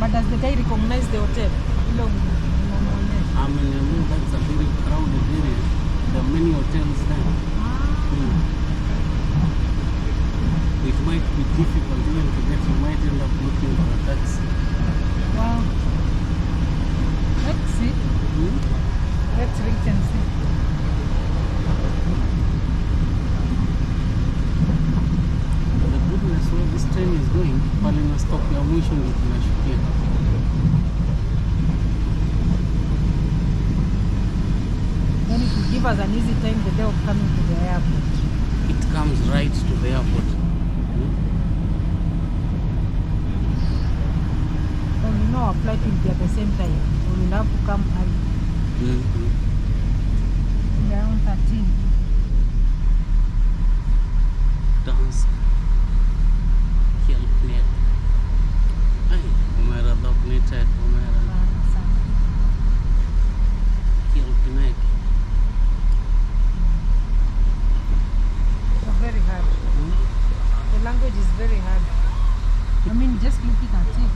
But does the guy recognize the hotel? No. I mean, that's a very crowded area. There are many hotels there. It might be difficult even to get. You might end up looking for a taxi. Wow. Let's see. Let's reach and see. The goodness where this train is going, pale na stop ya mwisho ndio tunashukia. Then it will give us an easy time the day of coming to the airport. It comes right to the airport. So you know our flight will be at the same time. So we'll have to come early. Around 13. Gdansk. Kielpnet. Ay, umera dopnetet, umera. Kielpnet. It's very hard. The language is very hard. I mean, just looking at it.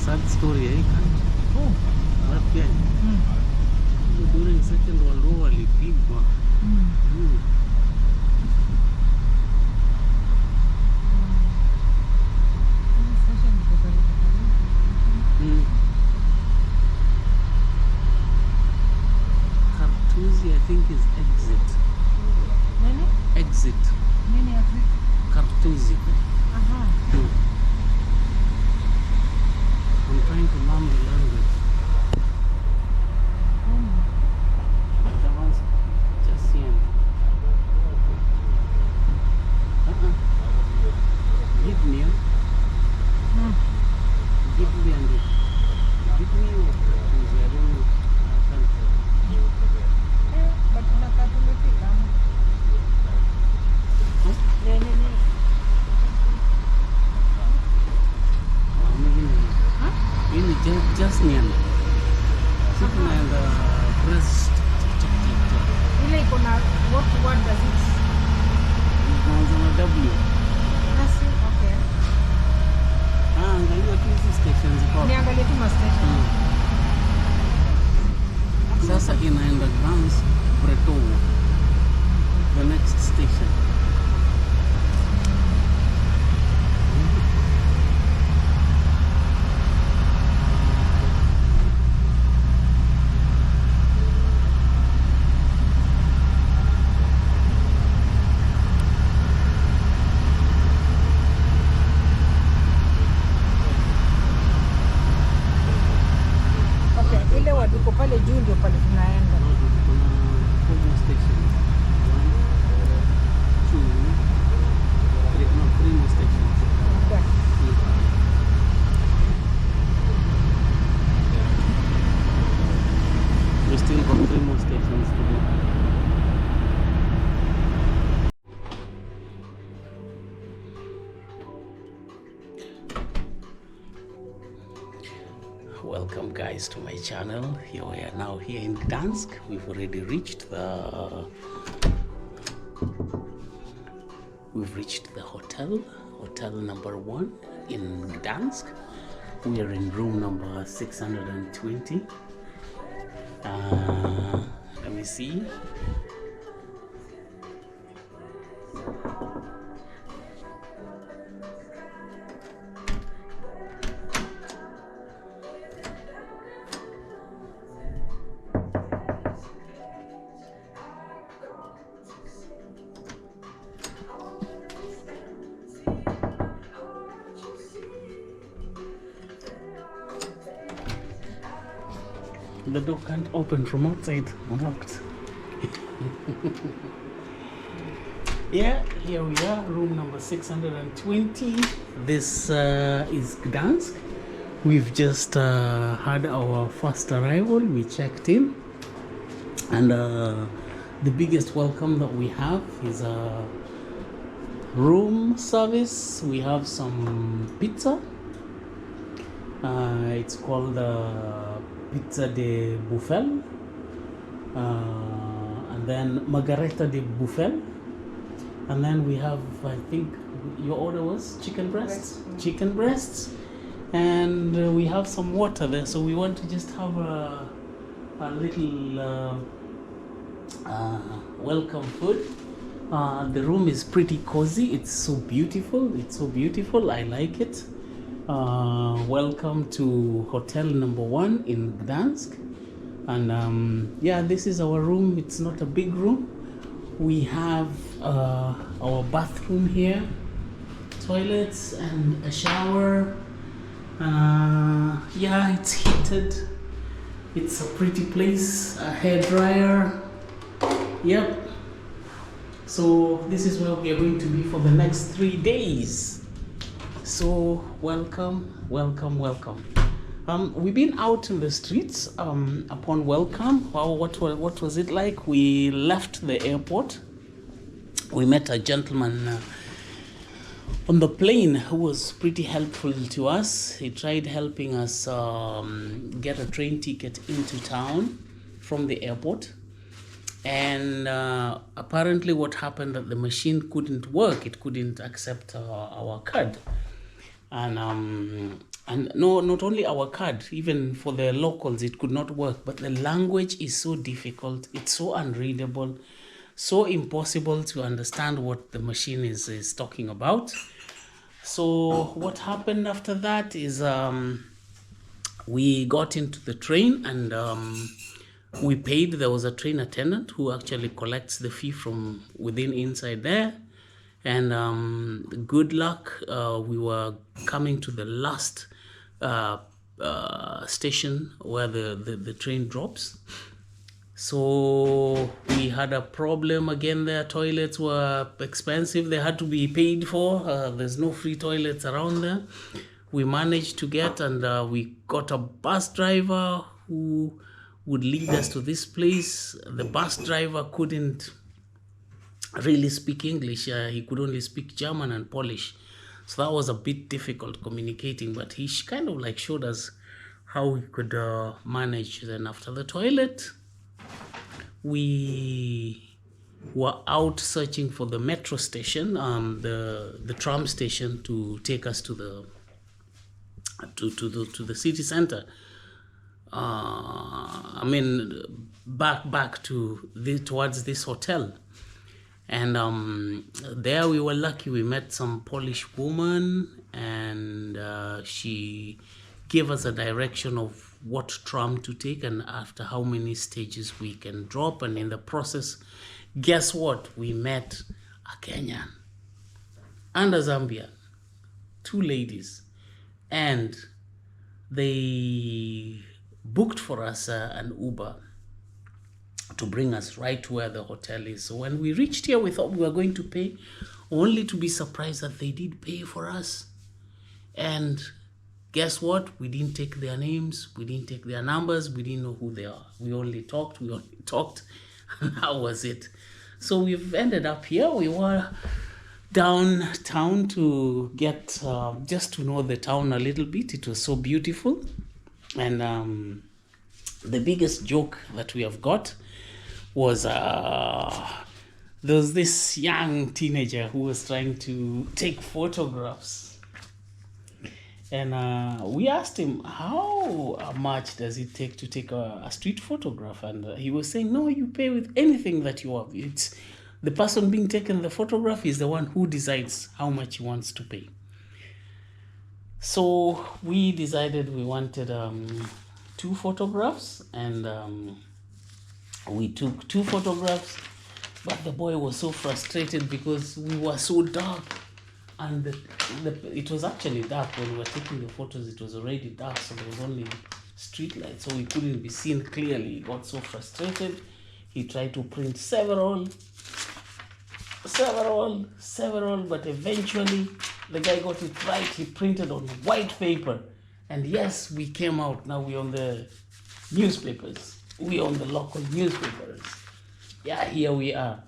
Sad story, eh? Oh, what guy? During Second World War, walipigwa. Kartuzi, I think, is exit. Nani? Exit. Nini exit? Kartuzi. Aha. On Just nienda. Siku naenda press. Ile iko na what word does it? Inaanza na W. Nasi, okay. Angalia tu hizi stations ziko. Niangalie tu ma station. Sasa inaenda Gdansk, Bretowo. The next station. Ile waduko pale juu ndio pale tunaenda. Kuna 4 more stations. 1, 2, 3, no, 3 more stations. Okay. We still got 3 more stations to do. Welcome guys to my channel. Here we are now here in Gdansk. We've already reached the hotel number 1 in Gdansk. We are in room number 620. Let me see. The door can't open from outside, unlocked. Yeah, here we are, room number 620. This is Gdansk. We've just had our first arrival. We checked in, and the biggest welcome that we have is room service. We have some pizza. It's called pizza de buffel, and then margarita de buffel, and then we have, I think your order was chicken breasts. Chicken breasts, and we have some water there, so we want to just have a little welcome food. The room is pretty cozy. It's so beautiful. I like it. Welcome to hotel number 1 in Gdansk, and yeah, this is our room. It's not a big room. We have our bathroom here, toilets and a shower. Yeah, it's heated. It's a pretty place. A hair dryer. Yep. So this is where we are going to be for the next 3 days. So welcome. We've been out in the streets upon welcome. Wow, what was it like? We left the airport. We met a gentleman on the plane who was pretty helpful to us. He tried helping us get a train ticket into town from the airport. And apparently what happened that the machine couldn't work. It couldn't accept our card. And no, not only our card, even for the locals it could not work. But the language is so difficult, it's so unreadable, so impossible to understand what the machine is talking about. So what happened after that is we got into the train, and we paid. There was a train attendant who actually collects the fee from within inside there. And good luck, we were coming to the last station where the train drops. So we had a problem again there. Toilets were expensive. They had to be paid for. There's no free toilets around there. We managed to get, and we got a bus driver who would lead us to this place. The bus driver couldn't really speak English. He could only speak German and Polish. So that was a bit difficult communicating, but he kind of like showed us how we could manage. Then after the toilet, we were out searching for the metro station, the tram station to take us to the to the city center. I mean, back to towards this hotel. And there we were lucky. We met some Polish woman, and she gave us a direction of what tram to take and after how many stages we can drop. And in the process, guess what? We met a Kenyan and a Zambian, two ladies, and they booked for us an Uber to bring us right to where the hotel is. So when we reached here, we thought we were going to pay, only to be surprised that they did pay for us. And guess what? We didn't take their names, we didn't take their numbers, we didn't know who they are. We only talked, and that was it. So we've ended up here. We were downtown to get just to know the town a little bit. It was so beautiful. And the biggest joke that we have got was there was this young teenager who was trying to take photographs, and we asked him how much does it take to take a street photograph, and he was saying, no, you pay with anything that you have. It's the person being taken the photograph is the one who decides how much he wants to pay. So we decided we wanted 2 photographs, and we took 2 photographs, but the boy was so frustrated because we were so dark, and it was actually dark when we were taking the photos. It was already dark, so there was only street light, so we couldn't be seen clearly. He got so frustrated. He tried to print several, but eventually the guy got it right. He printed on white paper, and yes, we came out. Now we on the newspapers. We on the local newspapers. Yeah, here we are.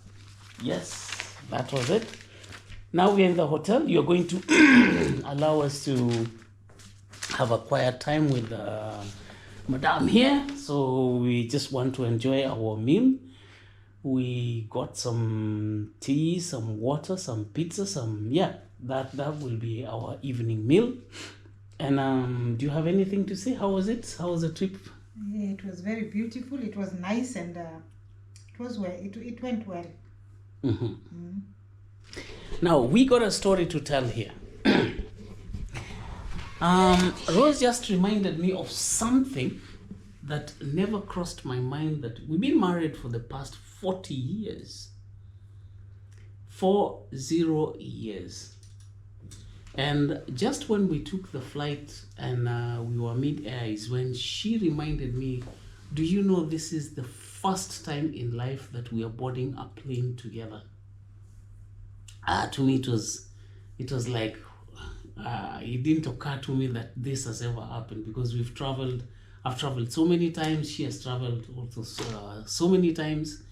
Yes, that was it. Now we're in the hotel. You're going to allow us to have a quiet time with Madame here. So we just want to enjoy our meal. We got some tea, some water, some pizza, that will be our evening meal. And do you have anything to say? How was it? How was the trip? Yeah, it was very beautiful. It was nice, and it was well. It went well. Now we got a story to tell here. Rose just reminded me of something that never crossed my mind, that we've been married for the past 40 years. 40 years. And just when we took the flight and we were mid-air is when she reminded me, do you know this is the first time in life that we are boarding a plane together? To me it was like, it didn't occur to me that this has ever happened, because I've traveled so many times, she has traveled also so many times,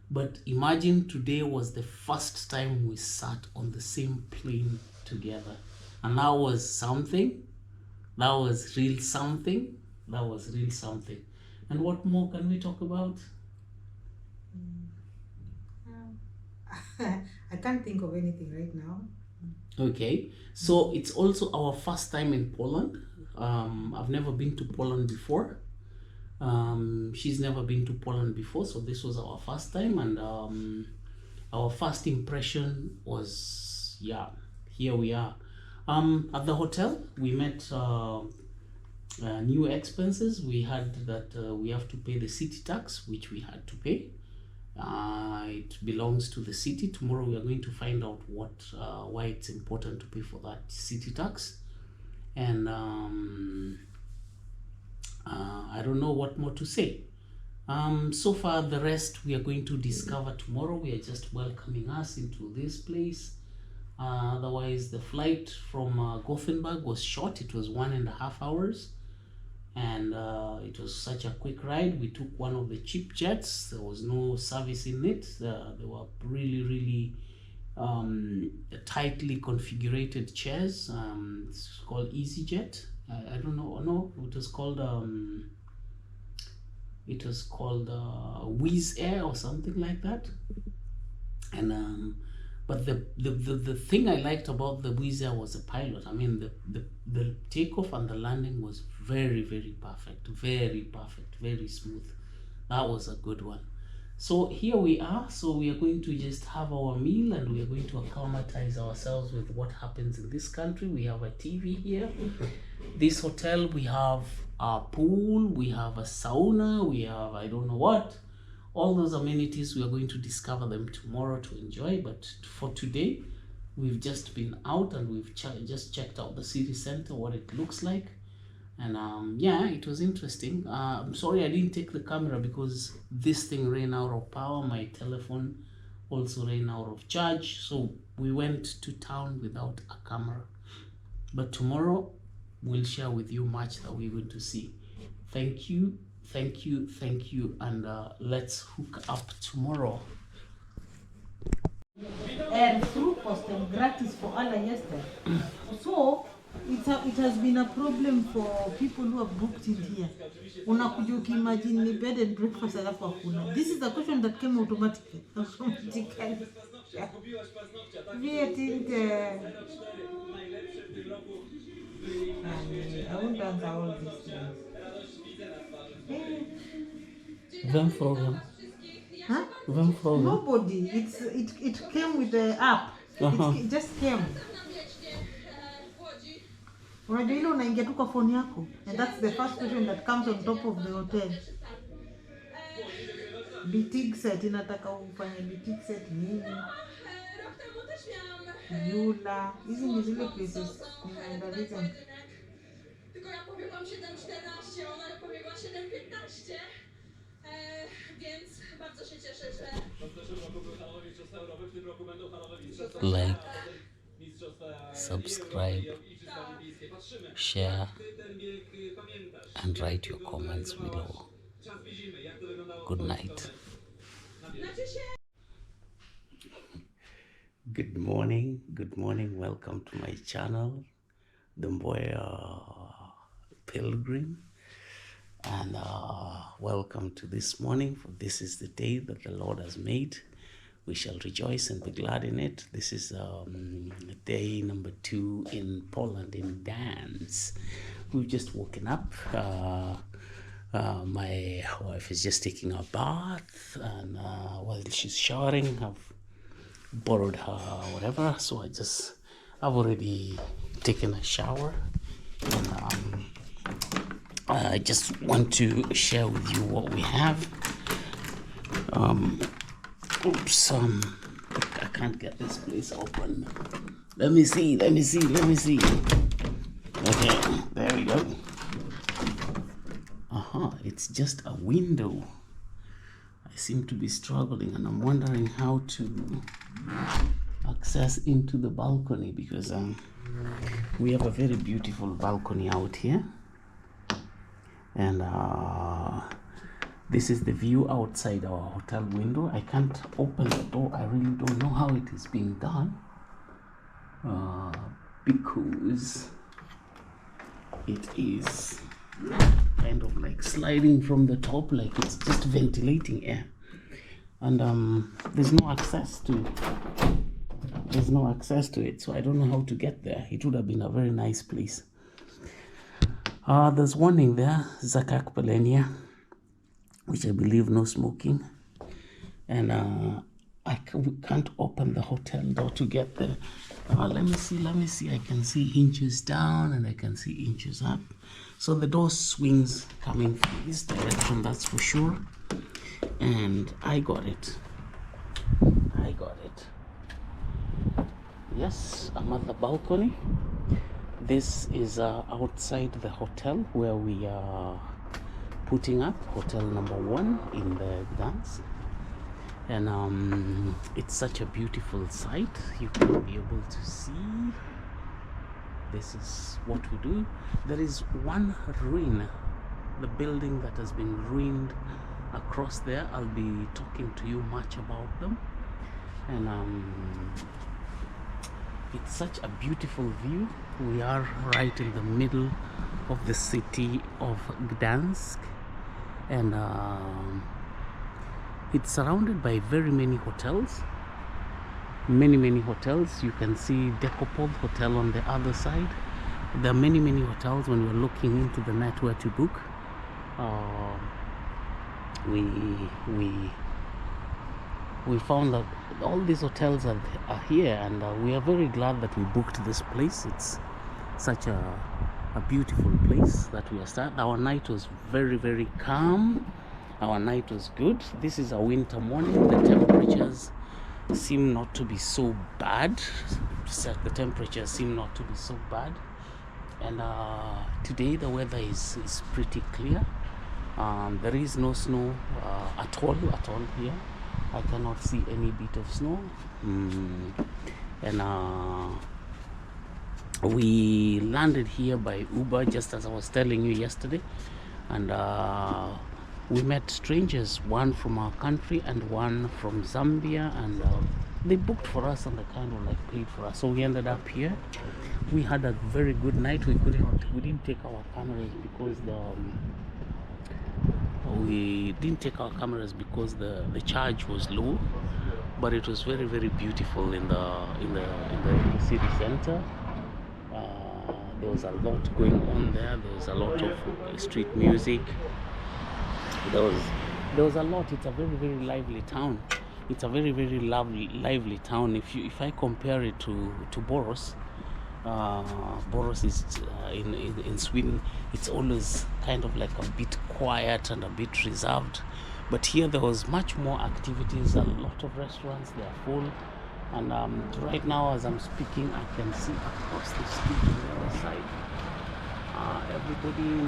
but imagine today was the first time we sat on the same plane together, and that was something. That was real something. And what more can we talk about? I can't think of anything right now. Okay, so it's also our first time in Poland. I've never been to Poland before. She's never been to Poland before, so this was our first time, and our first impression was, here we are. At the hotel, we met new expenses. We had that we have to pay the city tax, which we had to pay. It belongs to the city. Tomorrow we are going to find out why it's important to pay for that city tax. And I don't know what more to say. So far, the rest we are going to discover tomorrow. We are just welcoming us into this place. Otherwise, the flight from Gothenburg was short. It was 1.5 hours. And it was such a quick ride. We took one of the cheap jets. There was no service in it. They were really tightly configured chairs. It's called EasyJet, I don't know. No, it was called Wizz Air or something like that. And but the thing I liked about the Wizz Air was the pilot. I mean, the takeoff and the landing was very, very perfect, very smooth. That was a good one. So here we are. So we are going to just have our meal, and we are going to acclimatize ourselves with what happens in this country. We have a TV here. This hotel, we have a pool, we have a sauna, we have I don't know what. All those amenities, we are going to discover them tomorrow to enjoy. But for today, we've just been out and we've just checked out the city center, what it looks like. And yeah, it was interesting. I'm sorry I didn't take the camera because this thing ran out of power. My telephone also ran out of charge, so we went to town without a camera. But tomorrow we'll share with you much that we're going to see. Thank you, and let's hook up tomorrow. And through custom gratis for Allah yesterday. So it has been a problem for people who have booked it here. Unakuja ukimagine ni bed and breakfast alafu hakuna. This is a question that came automatically. Yeah. I won't answer all these things. Vem frågar? Huh? Vem frågar? Nobody. It came with the app. It just came. Unajua ile unaingia tu kwa phone yako, and that's the first question that comes on top of the hotel. Boutique set inataka ufanye boutique set nini? Yula. Hizi ni zile places nimeenda recent. Tylko ja pobiegłam 7:14, ona pobiegła 7:15. Więc bardzo się cieszę, że Like, subscribe, share, and write your comments below. Good night. Good morning. Welcome to my channel, the boy Pilgrim, and welcome to this morning. For this is the day that the Lord has made. We shall rejoice and be glad in it. This is day number 2 in Poland, in Gdansk. We've just woken up. My wife is just taking a bath, and while she's showering, I've borrowed her whatever. So I've already taken a shower, and I just want to share with you what we have. I can't get this place open. Let me see. Okay, there we go. It's just a window. I seem to be struggling, and I'm wondering how to access into the balcony, because we have a very beautiful balcony out here, and this is the view outside our hotel window. I can't open the door. I really don't know how it is being done, because it is kind of like sliding from the top, like it's just ventilating air, and there's no access to it, so I don't know how to get there. It would have been a very nice place. There's one in there, Zakak Pelenia, which I believe no smoking, and we can't open the hotel door to get there. Let me see. I can see inches down and I can see inches up. So the door swings coming from this direction, that's for sure. And I got it. Yes, I'm at the balcony. This is outside the hotel where we are putting up, hotel number 1 in the Gdansk. And it's such a beautiful sight. You can be able to see. This is what we do. There is one ruin, the building that has been ruined across there. I'll be talking to you much about them. And it's such a beautiful view. We are right in the middle of the city of Gdansk, and it's surrounded by very many hotels. Many hotels. You can see Decopol Hotel on the other side. There are many hotels. When we're looking into the net where to book, we found that all these hotels are here, and we are very glad that we booked this place. It's such a beautiful place that we are starting. Our night was very calm. Our night was good. This is a winter morning. The temperatures seem not to be so bad. The temperatures seem not to be so bad, and today the weather is pretty clear. There is no snow at all here. I cannot see any bit of snow. And we landed here by Uber, just as I was telling you yesterday, and we met strangers, one from our country and one from Zambia, and they booked for us and they kind of like paid for us. So we ended up here. We had a very good night. We didn't take our cameras because the charge was low, but it was very beautiful in the city center. There was a lot going on there. There was a lot of street music. There was a lot. It's a very lively town. It's a very lively town. If I compare it to Borås, Borås is in Sweden. It's always kind of like a bit quiet and a bit reserved. But here there was much more activities. A lot of restaurants. They are full. And right now, as I'm speaking, I can see across the street on the other side. Everybody in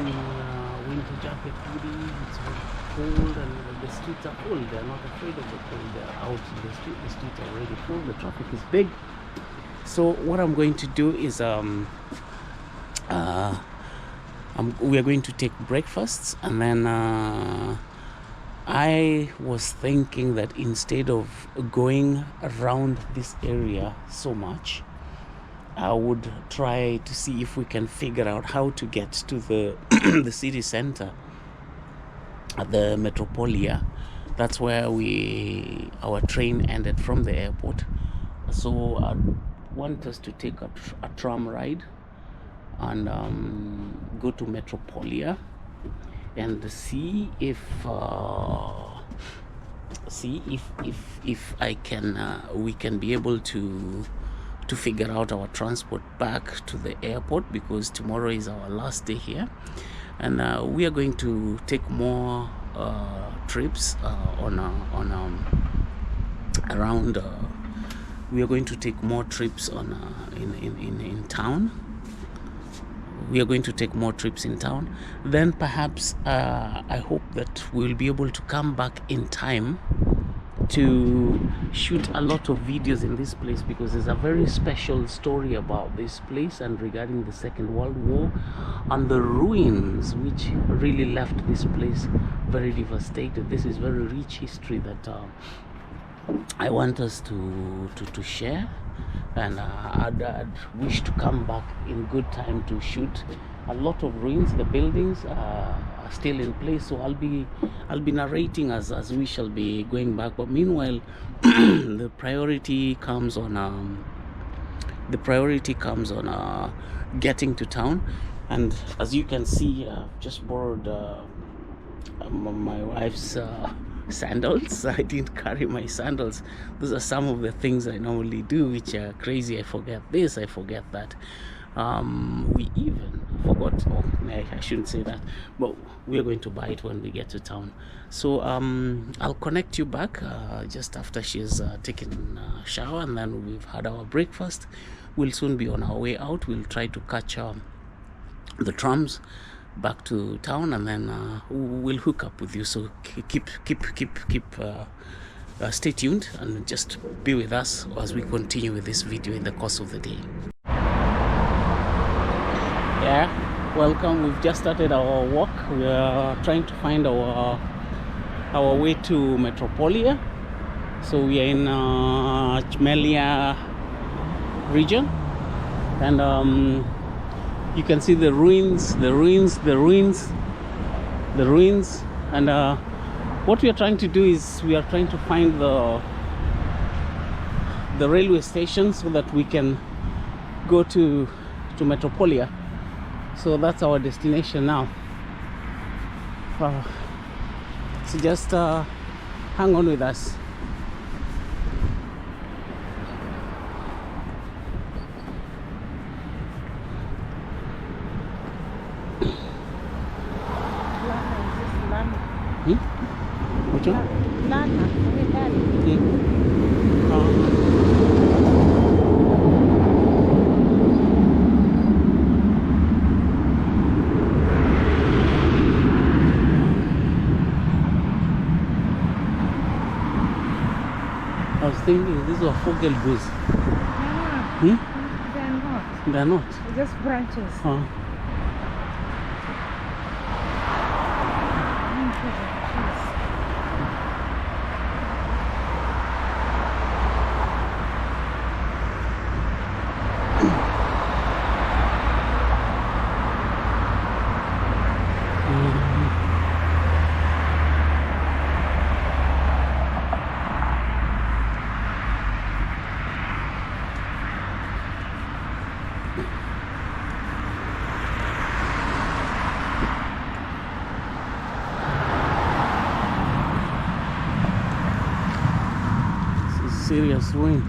winter jacket, hoodie. It's very cold, and the streets are full. They're not afraid of the cold. They're out in the street. The streets are already full. The traffic is big. So what I'm going to do is we are going to take breakfasts, and then I was thinking that instead of going around this area so much, I would try to see if we can figure out how to get to the the city center at the Metropolia. That's where our train ended from the airport. So I want us to take a tram ride and go to Metropolia and see if I can we can be able to figure out our transport back to the airport, because tomorrow is our last day here, and we are going to take more trips around. We are going to take more trips in town. We are going to take more trips in town. Then perhaps I hope that we'll be able to come back in time to shoot a lot of videos in this place, because there's a very special story about this place and regarding the Second World War and the ruins which really left this place very devastated. This is very rich history that I want us to share, and I'd wish to come back in good time to shoot a lot of ruins. The buildings are still in place, so I'll be narrating as we shall be going back. But meanwhile, the priority comes on getting to town. And as you can see, I've just borrowed my wife's sandals. I didn't carry my sandals. Those are some of the things I normally do, which are crazy. I forget this, I forget that. We even forgot, I shouldn't say that, but we're going to buy it when we get to town. So I'll connect you back just after she's taken a shower, and then we've had our breakfast. We'll soon be on our way out. We'll try to catch the trams back to town, and then we'll hook up with you. So keep stay tuned and just be with us as we continue with this video in the course of the day. Yeah, welcome. We've just started our walk. We are trying to find our way to Metropolia. So we are in Chmelia region, and You can see the ruins, and what we are trying to do is we are trying to find the railway station so that we can go to Metropolia. So that's our destination now. So just hang on with us. Which one? I was thinking these were Fogelbus. They're not. They're not. They're just branches. Serious wind.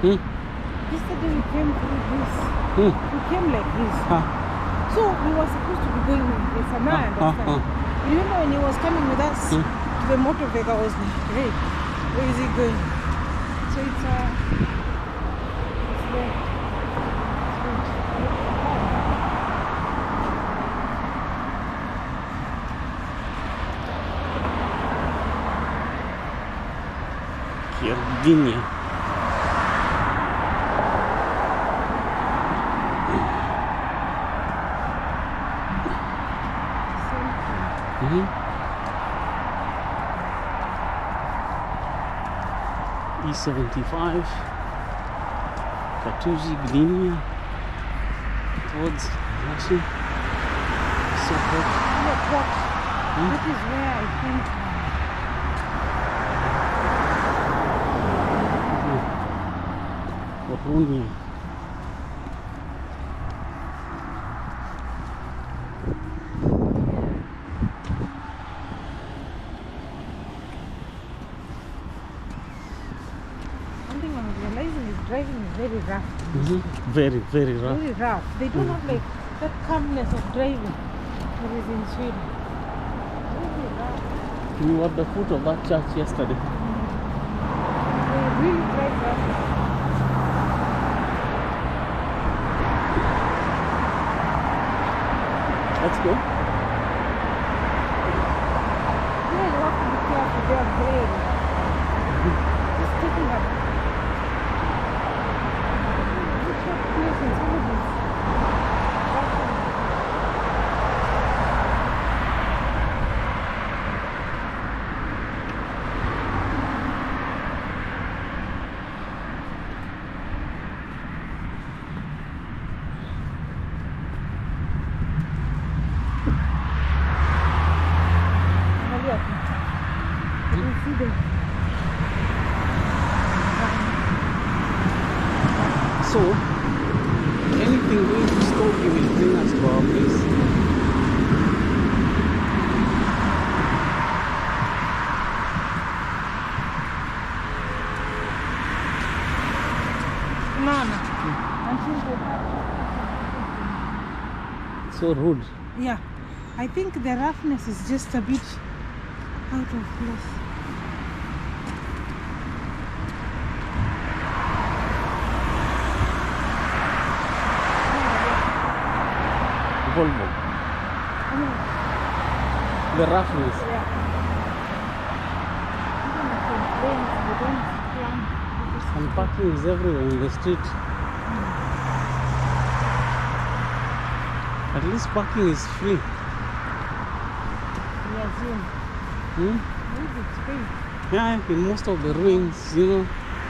Yesterday we came through this. We came like this. So we were supposed to be going like this. And now I understand. You remember when he was coming with us to the motor vehicle, I was like, hey, where is he going? So it's there. Gdynia. E75 Katuzi Gdynia towards Russian support. Look, what? That is where I think Poponia. driving is very rough. Very, very rough. Very rough. They don't have like that calmness of driving that is in Sweden. Very rough. We were at the foot of that church yesterday. They really drive rough. Let's go. Yeah, you have to be careful. They are very just taking up. So, anything going to stop you will bring us to our place. sana. Until they So rude. yeah, I think the roughness is just a bit out of place. Volvo. The roughness. Yeah. Even if it rains, they don't plan. And parking is everywhere in the street. At least parking is free. We assume. Hmm? Maybe it's free. Yeah, in most of the ruins, you know,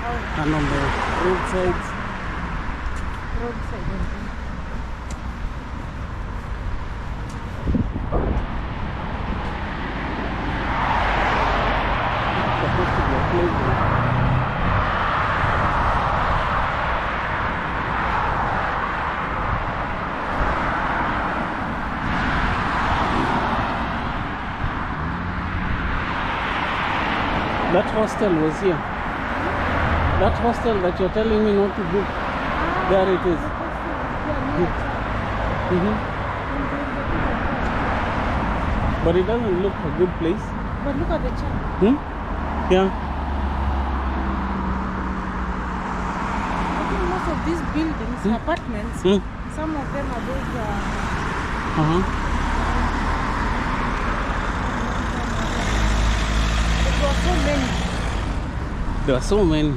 Oh, and on the roadsides. roadside. Supposed to be a playground. That hostel was here. That hostel that you're telling me not to book, there it is. Mhm. But it doesn't look a good place. But look at the chart. Hmm? Yeah. I think most of these buildings, apartments, Hmm? some of them are those. Uh-huh. There were so many. There are so many.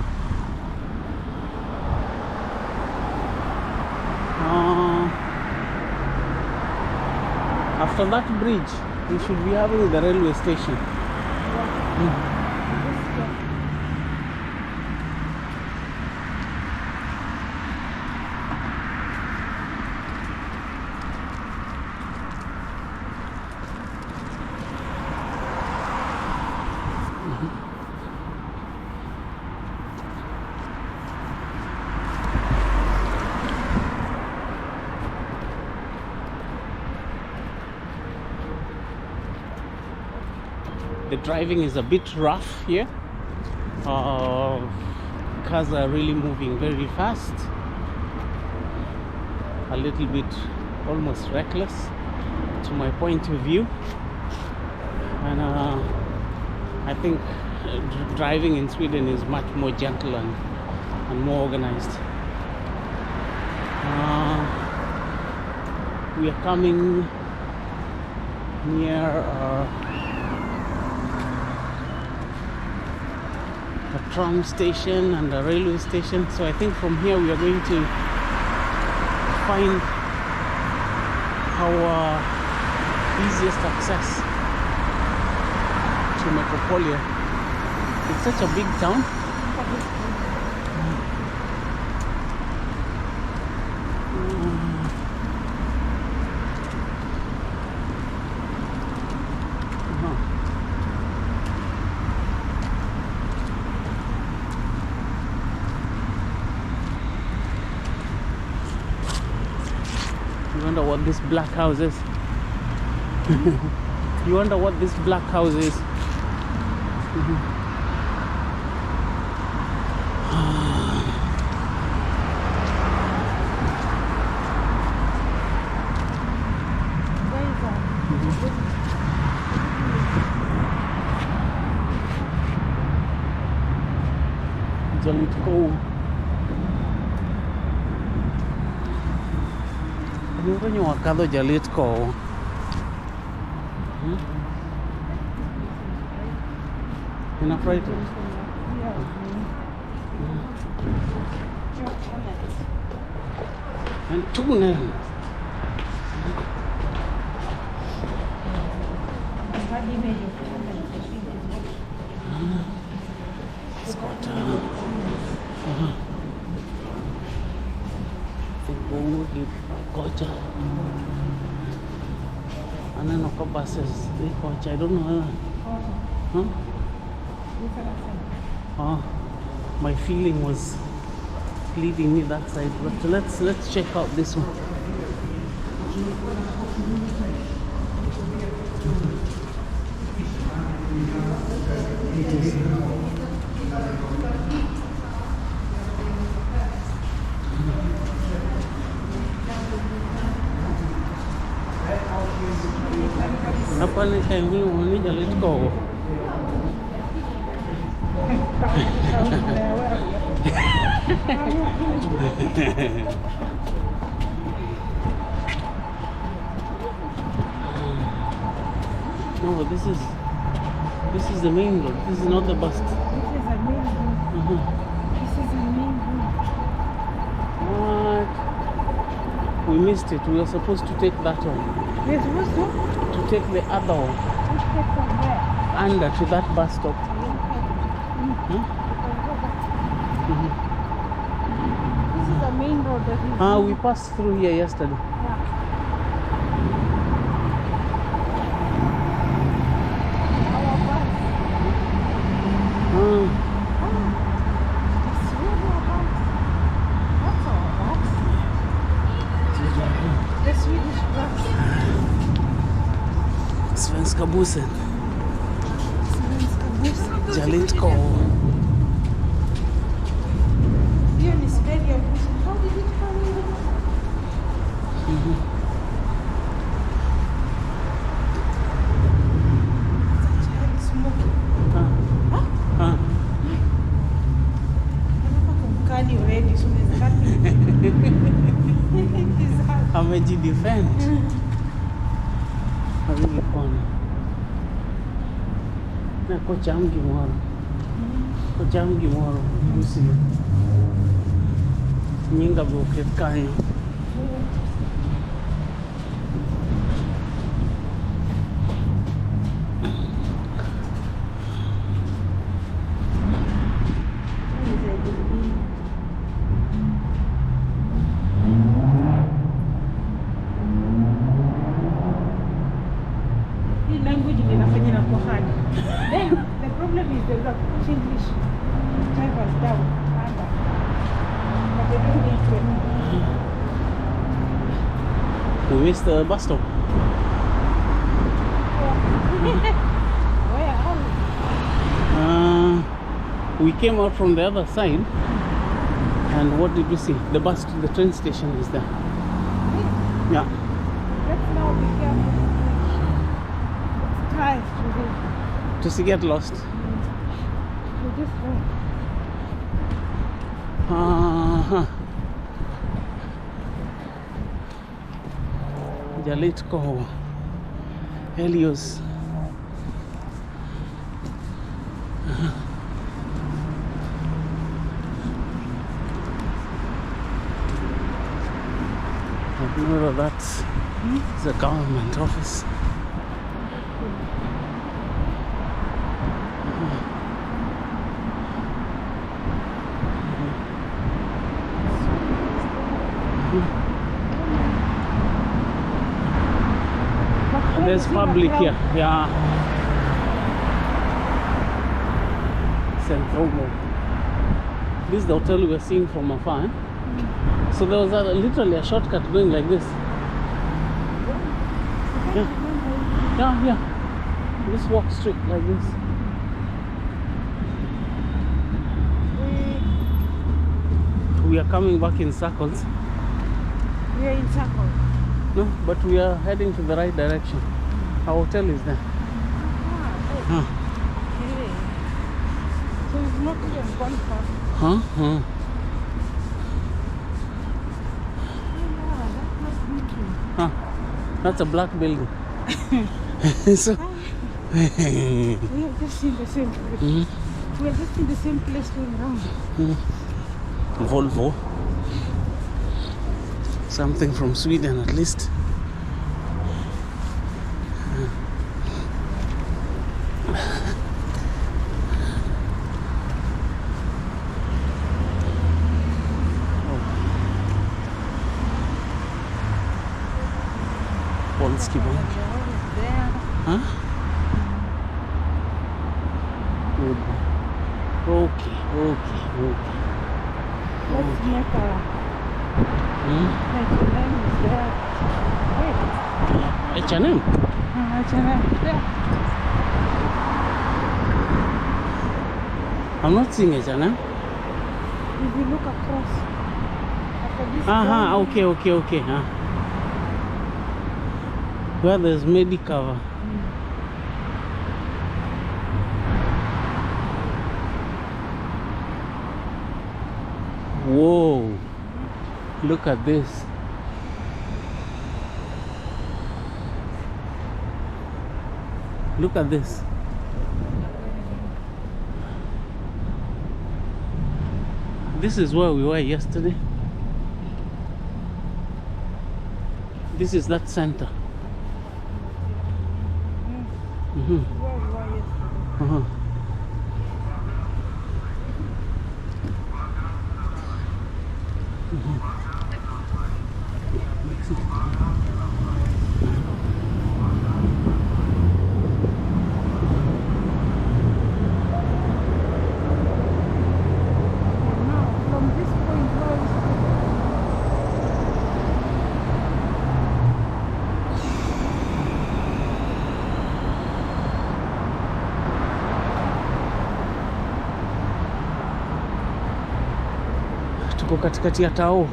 After that bridge, we should be having the railway station. The driving is a bit rough here. Cars are really moving very fast. A little bit almost reckless to my point of view. And I think driving in Sweden is much more gentle and more organized. We are coming near a tram station and a railway station, so I think from here we are going to find our easiest access to Metropolia. It's such a big town. You wonder what this black house is? You wonder what this black house is? Where is that? Jalitko. Nunca nyo wakado Jalitko. You're not frightened? And tunnel. It's got kocha. And then no buses. Kocha. I don't know. Huh? My feeling was leading me that side, but let's check out this one. Hey, we need to let go. No, this is the main road. This is not the bus. This is a main road. This is a main road. What? We missed it. We were supposed to take that one. We're supposed to To take the other one. take from where? Under to that bus stop. This is the main road that is. We passed through here yesterday. Our bus. It's really a bus. That's our bus. The Swedish bus. Svenska bussen. Svenska bus. Jalitko. Here is very bus. How did it come in? Such a smoke. Kumkani already, so there's nothing. It is hard. Amejidefend. Havili kona. Na kocha mgi mwaro. Kocha mgi mwaro. Busi. Nyinga bloke kanyo. Hii language inafanya inakuwa hard. Then the problem is they don't put English drivers down under. But they don't need to. We missed the bus stop. Where are we? We came out from the other side. And what did we see? The bus to the train station is there. Yeah. Let's now be careful. Let's drive today. To get lost. We just drive. Jalitko. Helios. I know that's a government office. There's public here. Yeah. Central Mall. This is the hotel we were seeing from afar. Eh? So there was literally a shortcut going like this. Yeah. Just walk straight like this. We are coming back in circles. We are in circle. No, but we are heading to the right direction. Our hotel is there. Okay. So it's not even gone far. Huh? That's a black building. So We have just seen the same place. We have just seen the same place going around. Volvo. Something from Sweden at least. Polski Bank. There. Huh? Good. Okay. Let's make a H&M is there. Wait. H&M. H&M is there. I'm not seeing H&M. If you look across after this Okay. Where there's Medicover. Whoa, look at this. Look at this. This is where we were yesterday. This is that center. Mm-hmm. Uh-huh. Tuko katikati ya tao.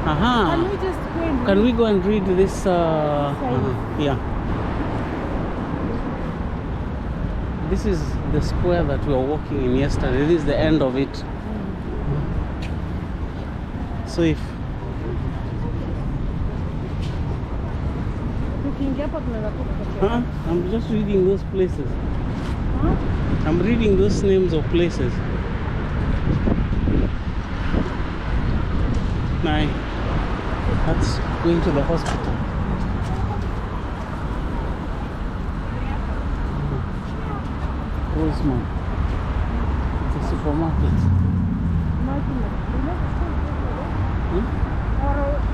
Aha. Can we just go and Can we go and read this? Yeah. This is the square that we were walking in yesterday. This is the end of it. So if I'm just reading those places. I'm reading those names of places. That's going to the hospital. Rosemont. It's a supermarket.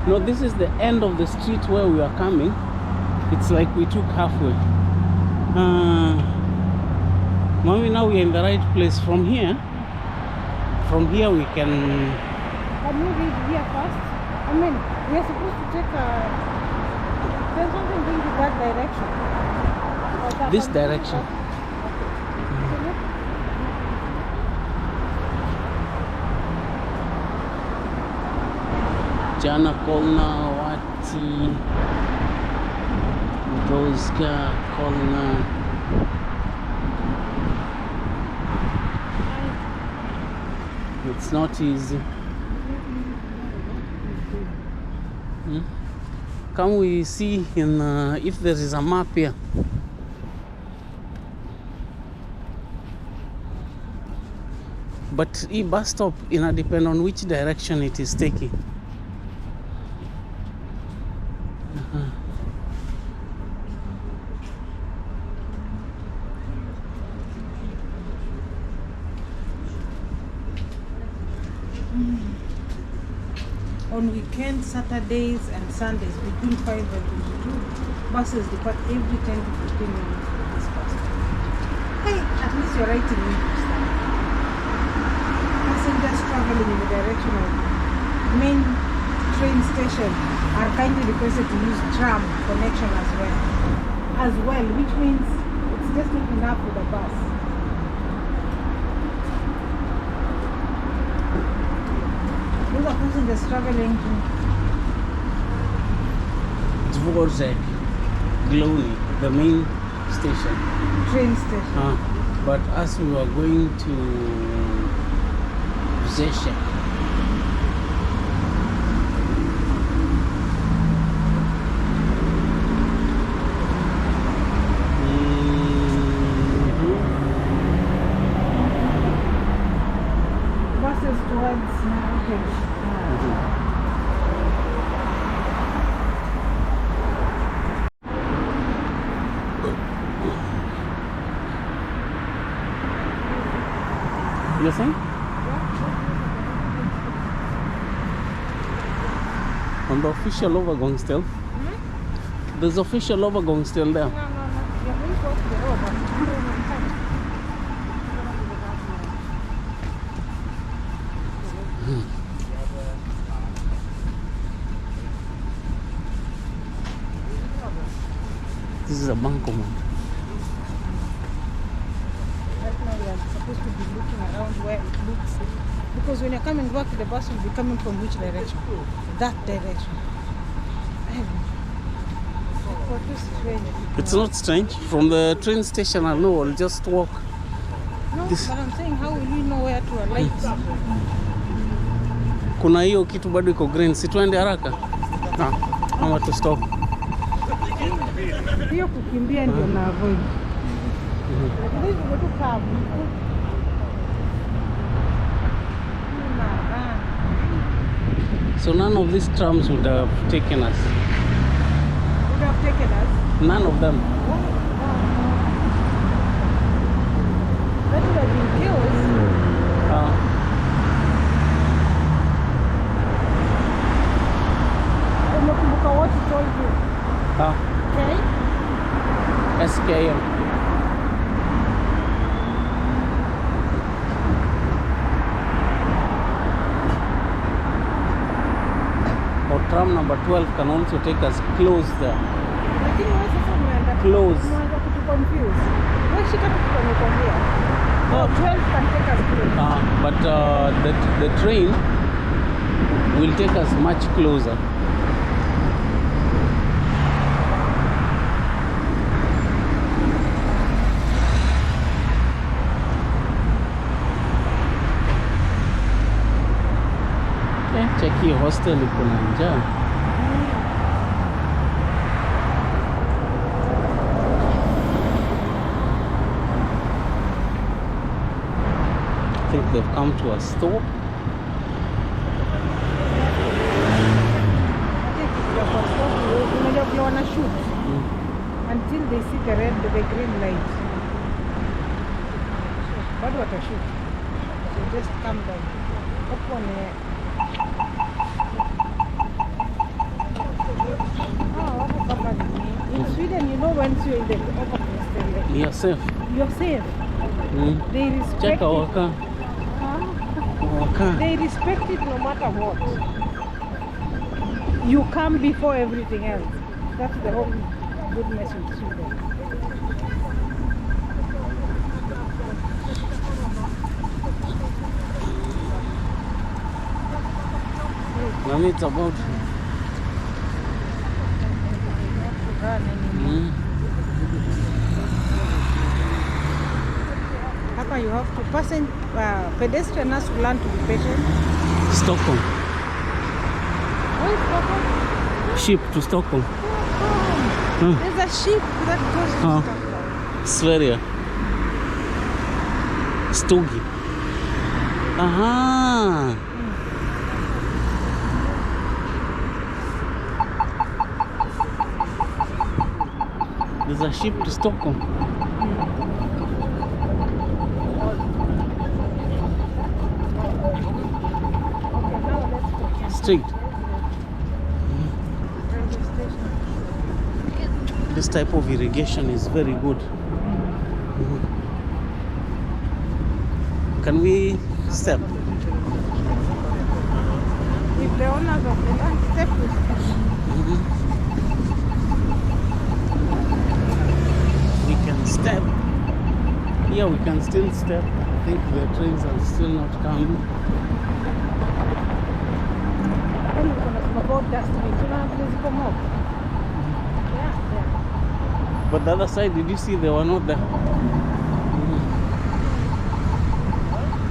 No, this is the end of the street where we are coming. It's like we took halfway. Mommy, now we're in the right place. From here we can... Can we read here first? I mean, we are supposed to take a... There's something going to that direction. Or that This one? direction. Jana Kolna, Wati, Roska, Kolna. It's not easy. Can we see in if there is a map here? But e bus stop depend on which direction it is taking. On weekends, Saturdays and Sundays, between 5 and 22, buses depart every 10 to 15 minutes from this bus stop. Hey, at least you're writing English. Passengers traveling in the direction of main train station are kindly requested to use tram connection as well, which means it's just not enough with a bus. Those are passengers traveling to Dvorzak, Glony, the main station. train station. But as we were going to Zeshek, Buses towards you saying? On the official overgang still? There's official overgang still there. This is a bankomat. Right now we are supposed to be looking around where it looks, because when you're coming back, the bus will be coming from which direction? That direction. It's not strange. From the train station, I know I'll just walk No, This- but I'm saying how will we know where to alight? Kuna hiyo kitu bado iko green. Si tuende haraka? Ama to stop. Hiyo kukimbia ndio na avoid. Lakini hizo tu kabu. So none of these trams would have taken us. Would have taken us. None of them. That would have been chaos. Umekumbuka what he told you? Okay? SKM. Or tram number 12 can also take us close there. Lakini wewe sasa umeenda Close. umeanza kutuconfuse. Wewe shika tu tumekwambia. No, 12 can take us close. But the train will take us much closer. Check hiyo hostel iko na njaa. I think they've come to a stop. Unajua vile wana shoot until they see the green light. Bado watashoot. So just calm down. Hapo ni in Sweden, you know, once you're in the overpass, You're safe. you're safe. They respect Check our it. car. Our car. They respect it no matter what. You come before everything else. That's the whole goodness with Sweden. Now it's about. Hapa you have to pedestrian has to learn to be patient. Stockholm. Where is Stockholm? Ship to Stockholm. There's a ship that goes to Stockholm. Sverige. Stogi. Aha. There's a ship to Stockholm. Straight. This type of irrigation is very good. Can we step? If the owners of the land step with We can step. Yeah, we can still step. I think the trains are still not coming. about dustbin. Yeah, But the other side, did you see they were not there?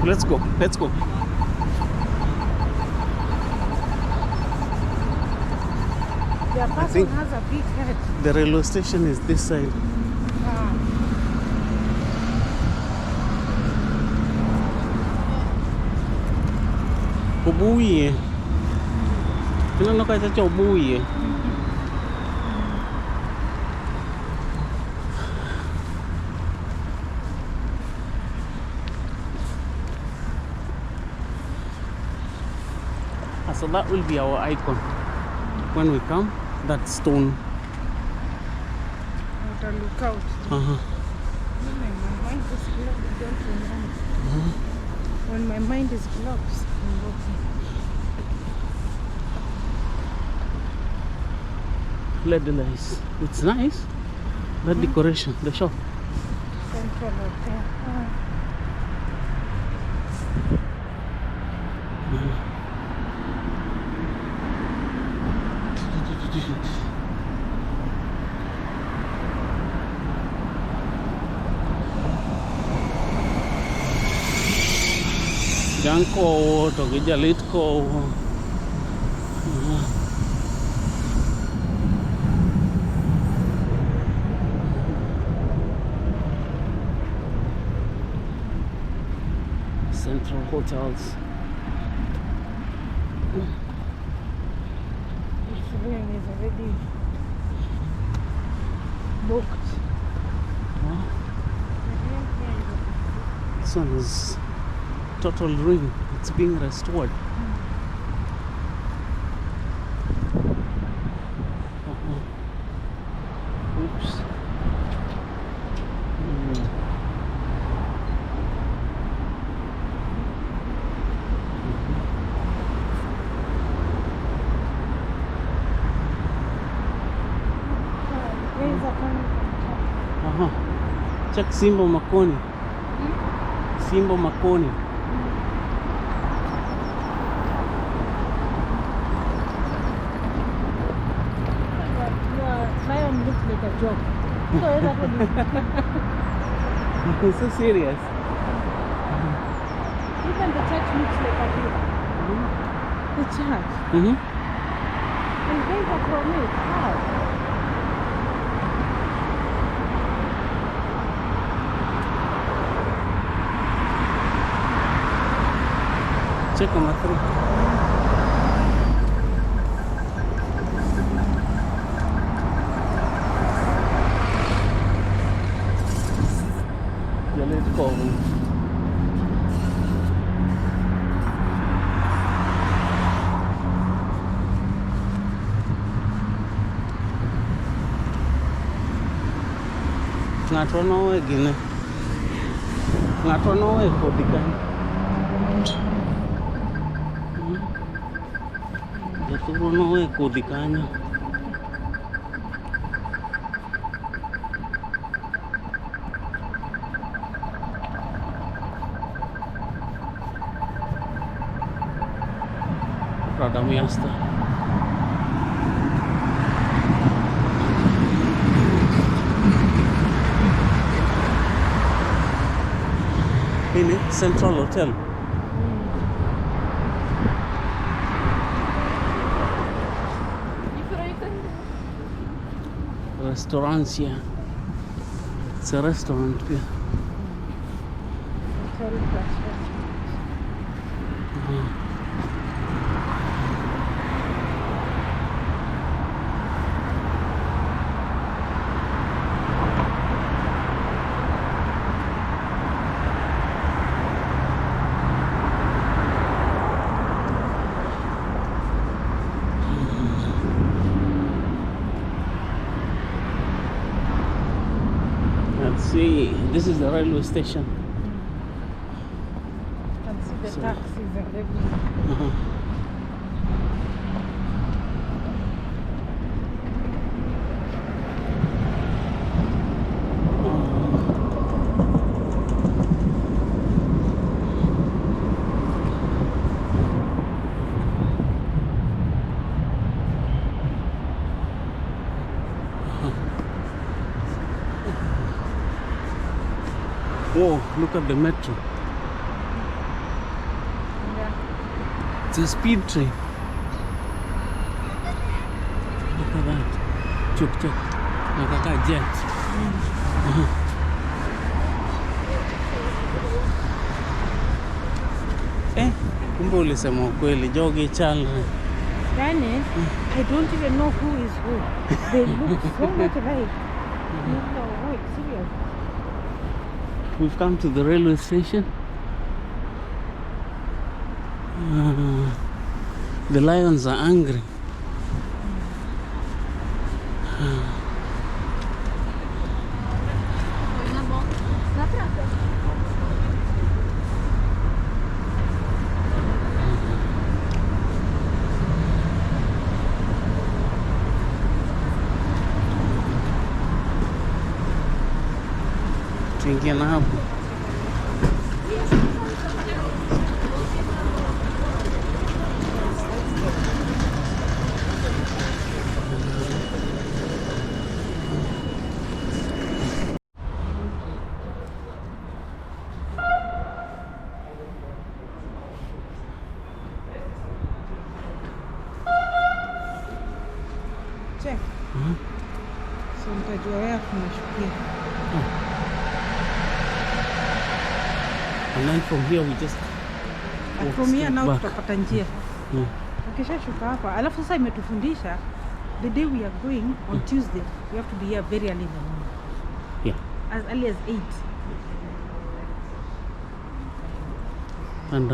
Let's go. Let's go. their person think- has a big head. The railway station is this side. Ubuye. Pinano kaisa cha ubuye. So that will be our icon when we come. That stone. To look out. Uh-huh. When my mind is blocked, I don't remember. When my mind is blocked, I'm walking. Let the lights. It's nice. That decoration, the shop. Central Hotel. Janko to Gijalitko. Central hotels. This room is already booked. This one is total ruin. It's being restored. Oops. Check Simbo Makoni. Simbo Makoni. Your lion looks like a joke. So that one It's so serious. even the church looks like a joke. The church. And they are from it. How? Check on my three. Yeah, let's go. Ngato no gine. Ngato no kodikan. Jatuh no kodikannya. Rada miasta. Ini Central Hotel. Restaurants here. It's a restaurant here. Hotel plus restaurant. Let's see. This is the railway station. You can see the taxis and everything. Whoa, look at the metro. Yeah. It's a speed train. Look at that. Chuk. Like a jet. Kumbe ulisema ukweli, Jogi Chandra. Yani, I don't even know who is who. They look so much alike. No, wait, serious. We've come to the railway station. The lions are angry. Tuingie na hapo. tunashukia. And then from here we just walk From here straight now back. tutapata njia. Ukishashuka hapa, alafu sasa imetufundisha the day we are going on Tuesday, we have to be here very early in the morning. Yeah. As early as 8. And